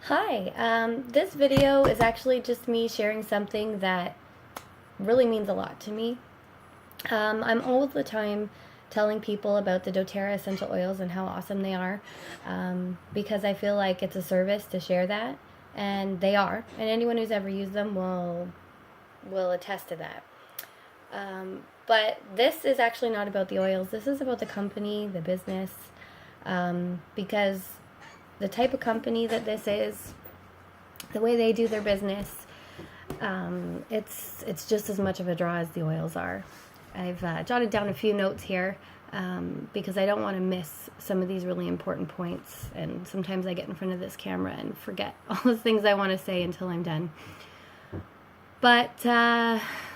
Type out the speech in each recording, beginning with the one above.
Hi, this video is actually just me sharing something that really means a lot to me. I'm all the time telling people about the doTERRA essential oils and how awesome they are, because I feel like it's a service to share that, and they are, and anyone who's ever used them will attest to that. But this is actually not about the oils. This is about the company, the business, because the type of company that this is, the way they do their business, it's just as much of a draw as the oils are. I've jotted down a few notes here because I don't want to miss some of these really important points, and sometimes I get in front of this camera and forget all the things I want to say until I'm done. But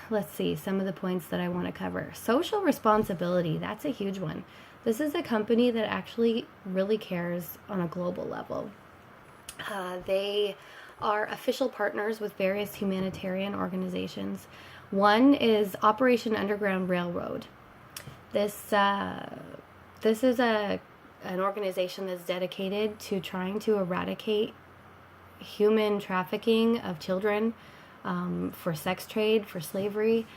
let's see, some of the points that I want to cover. Social responsibility, that's a huge one. This is a company that actually really cares on a global level. They are official partners with various humanitarian organizations. One is Operation Underground Railroad. This is an organization that's dedicated to trying to eradicate human trafficking of children, for sex trade, for slavery.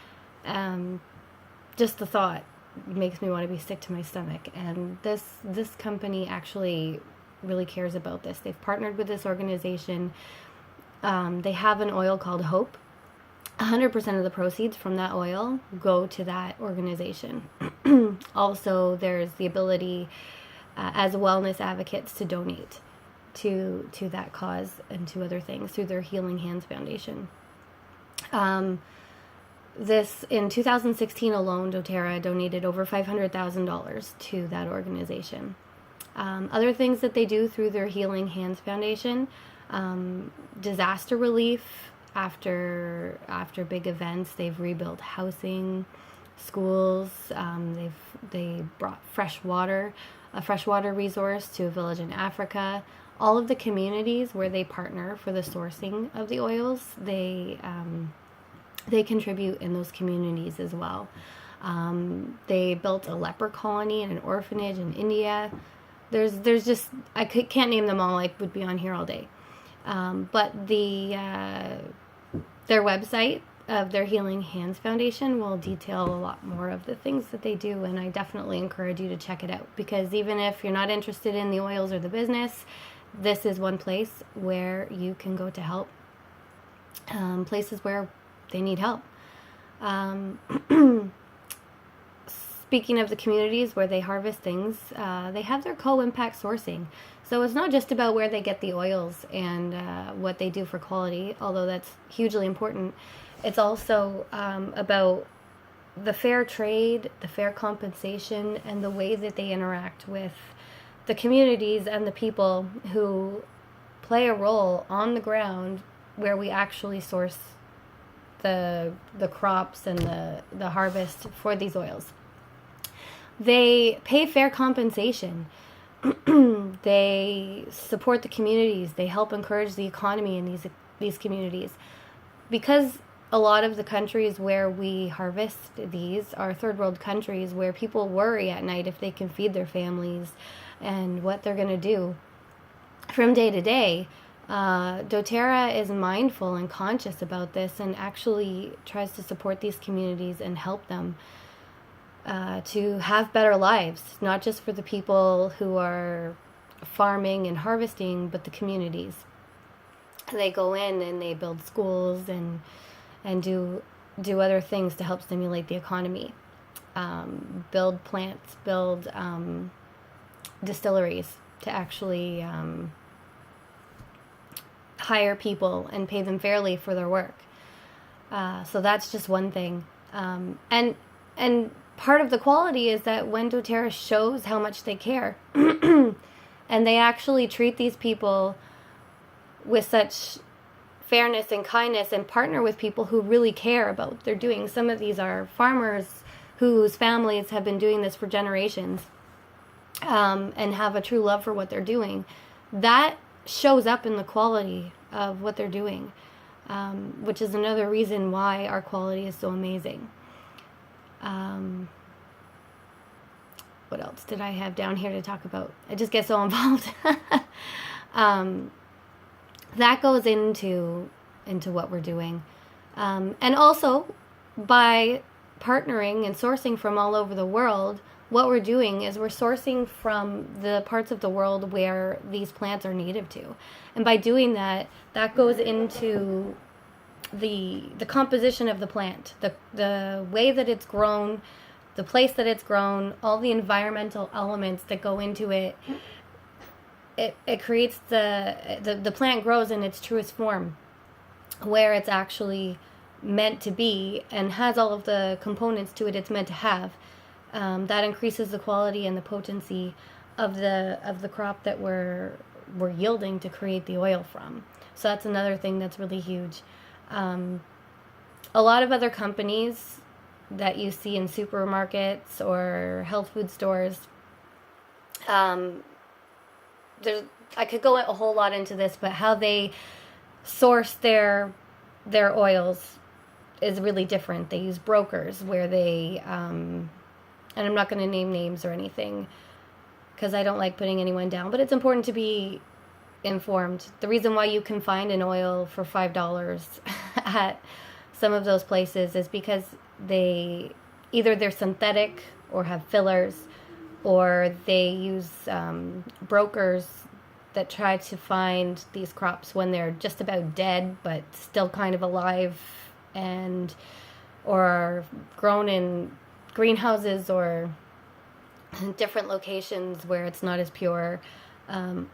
Just the thought makes me want to be sick to my stomach. And this company actually really cares about this. They've partnered with this organization. They have an oil called Hope. 100% of the proceeds from that oil go to that organization. Also, there's the ability as wellness advocates to donate to that cause and to other things through their Healing Hands Foundation. In 2016 alone, doTERRA donated over $500,000 to that organization. Other things that they do through their Healing Hands Foundation, disaster relief after big events. They've rebuilt housing, schools. They brought a freshwater resource to a village in Africa. All of the communities where they partner for the sourcing of the oils, they contribute in those communities as well. They built a leper colony and an orphanage in India. There's just, can't name them all. I would be on here all day. But their website of their Healing Hands Foundation will detail a lot more of the things that they do, and I definitely encourage you to check it out, because even if you're not interested in the oils or the business, this is one place where you can go to help, places where they need help. Speaking of the communities where they harvest things, they have their co-impact sourcing. So it's not just about where they get the oils and what they do for quality, although that's hugely important. It's also about the fair trade, the fair compensation, and the way that they interact with the communities and the people who play a role on the ground where we actually source the crops and the harvest for these oils. They pay fair compensation. They support the communities. They help encourage the economy in these communities. Because a lot of the countries where we harvest these are third world countries where people worry at night if they can feed their families and what they're going to do from day to day. doTERRA is mindful and conscious about this and actually tries to support these communities and help them to have better lives, not just for the people who are farming and harvesting, but the communities. They go in and they build schools and do other things to help stimulate the economy, build plants, build distilleries to actually hire people and pay them fairly for their work. So that's just one thing. And part of the quality is that when doTERRA shows how much they care and they actually treat these people with such fairness and kindness and partner with people who really care about what they're doing. Some of these are farmers whose families have been doing this for generations, and have a true love for what they're doing. That shows up in the quality of what they're doing, which is another reason why our quality is so amazing. What else did I have down here to talk about? I just get so involved. that goes into what we're doing. And also, by partnering and sourcing from all over the world, what we're doing is we're sourcing from the parts of the world where these plants are native to. And by doing that, that goes into the composition of the plant, the way that it's grown, the place that it's grown, all the environmental elements that go into it. It creates the plant grows in its truest form, where it's actually meant to be and has all of the components to it it's meant to have. That increases the quality and the potency of the crop that we're yielding to create the oil from. So that's another thing that's really huge. A lot of other companies that you see in supermarkets or health food stores, I could go a whole lot into this, but how they source their oils is really different. They use brokers where they, and I'm not going to name names or anything because I don't like putting anyone down, but it's important to be informed. The reason why you can find an oil for $5 at some of those places is because they're synthetic or have fillers, or they use brokers that try to find these crops when they're just about dead but still kind of alive, or are grown in greenhouses or different locations where it's not as pure, and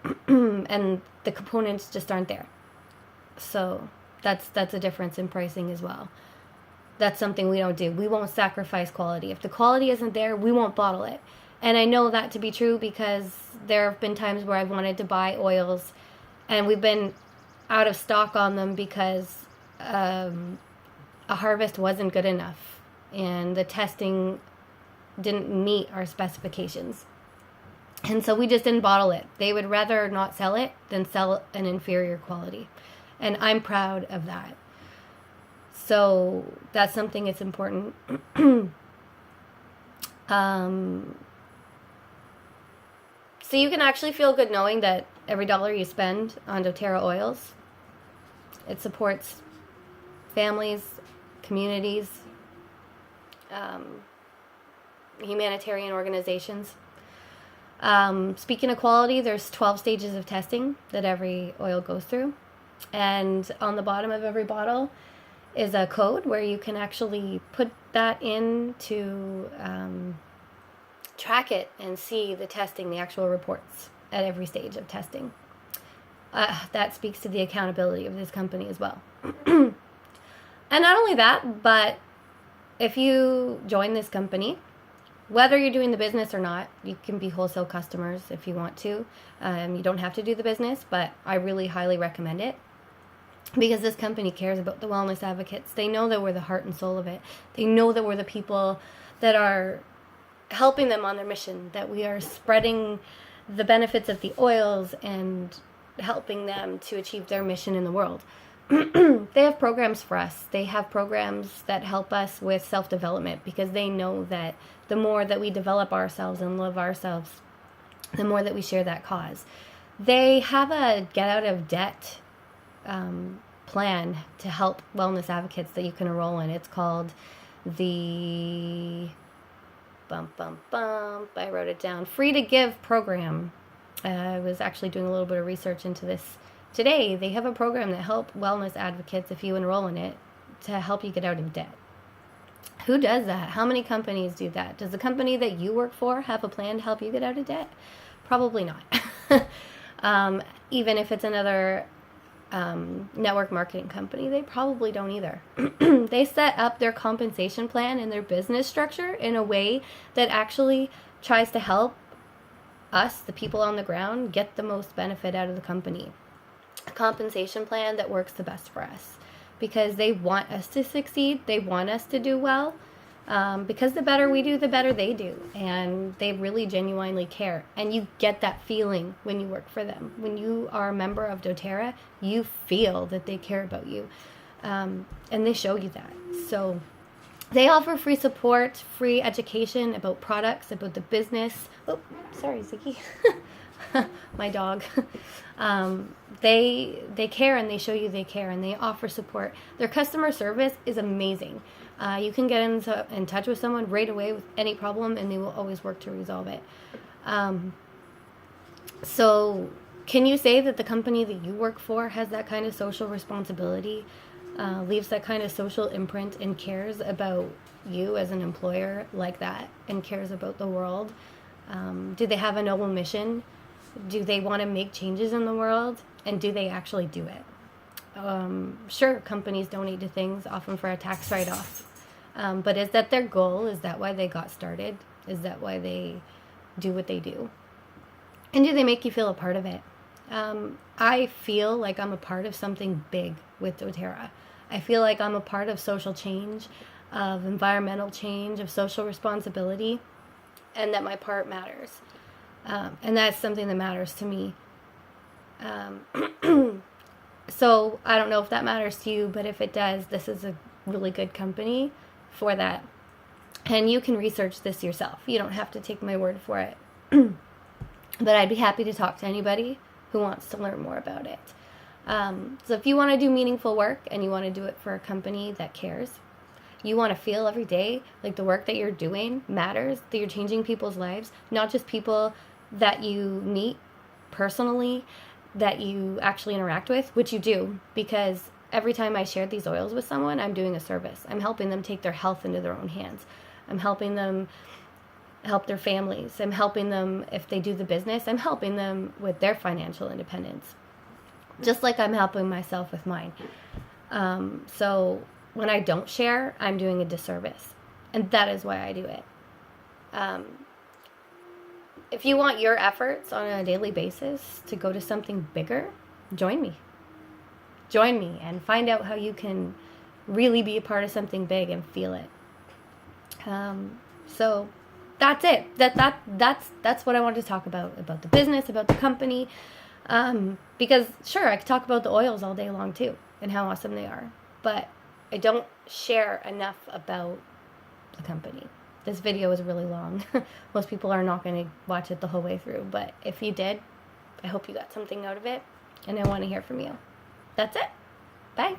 the components just aren't there. So that's a difference in pricing as well. That's something we don't do. We won't sacrifice quality. If the quality isn't there, we won't bottle it. And I know that to be true because there have been times where I've wanted to buy oils and we've been out of stock on them because a harvest wasn't good enough and the testing didn't meet our specifications. And so we just didn't bottle it. They would rather not sell it than sell an inferior quality. And I'm proud of that. So that's something that's important. So you can actually feel good knowing that every dollar you spend on doTERRA oils, it supports families, communities, humanitarian organizations. Speaking of quality, there's 12 stages of testing that every oil goes through. And on the bottom of every bottle is a code where you can actually put that in to track it and see the testing, the actual reports at every stage of testing. That speaks to the accountability of this company as well. And not only that, but if you join this company, whether you're doing the business or not, you can be wholesale customers if you want to. You don't have to do the business, but I really highly recommend it because this company cares about the wellness advocates. They know that we're the heart and soul of it. They know that we're the people that are helping them on their mission, that we are spreading the benefits of the oils and helping them to achieve their mission in the world. They have programs for us. They have programs that help us with self-development because they know that the more that we develop ourselves and love ourselves, the more that we share that cause. They have a get-out-of-debt plan to help wellness advocates that you can enroll in. It's called the I wrote it down. Free to Give program. I was actually doing a little bit of research into this today. They have a program that helps wellness advocates, if you enroll in it, to help you get out of debt. Who does that? How many companies do that? Does the company that you work for have a plan to help you get out of debt? Probably not. Even if it's another network marketing company, they probably don't either. They set up their compensation plan and their business structure in a way that actually tries to help us, the people on the ground, get the most benefit out of the company. A compensation plan that works the best for us because they want us to succeed. They want us to do well. Because the better we do, the better they do. And they really genuinely care. And you get that feeling when you work for them. When you are a member of doTERRA, you feel that they care about you. And they show you that. So they offer free support, free education about products, about the business. Oh, sorry, Ziggy. my dog. They care, and they show you they care, and they offer support. Their customer service is amazing. You can get in touch with someone right away with any problem, and they will always work to resolve it. So can you say that the company that you work for has that kind of social responsibility, leaves that kind of social imprint, and cares about you as an employer like that, and cares about the world? Do they have a noble mission? Do they want to make changes in the world? And do they actually do it? Sure, companies donate to things, often for a tax write-off. But is that their goal? Is that why they got started? Is that why they do what they do? And do they make you feel a part of it? I feel like I'm a part of something big with doTERRA. I feel like I'm a part of social change, of environmental change, of social responsibility, and that my part matters. And that's something that matters to me. So I don't know if that matters to you, but if it does, this is a really good company for that. And you can research this yourself. You don't have to take my word for it. But I'd be happy to talk to anybody who wants to learn more about it. So if you want to do meaningful work, and you want to do it for a company that cares, you want to feel every day like the work that you're doing matters, that you're changing people's lives, not just people that you meet personally, that you actually interact with, which you do, because every time I share these oils with someone, I'm doing a service. I'm helping them take their health into their own hands. I'm helping them help their families. I'm helping them, if they do the business, I'm helping them with their financial independence, just like I'm helping myself with mine. So when I don't share, I'm doing a disservice, and that is why I do it. If you want your efforts on a daily basis to go to something bigger, join me. Join me and find out how you can really be a part of something big and feel it. So that's it. That's what I wanted to talk about the business, about the company. Because sure, I could talk about the oils all day long too, and how awesome they are, but I don't share enough about the company. This video is really long. Most people are not going to watch it the whole way through, but if you did, I hope you got something out of it, and I want to hear from you. That's it. Bye.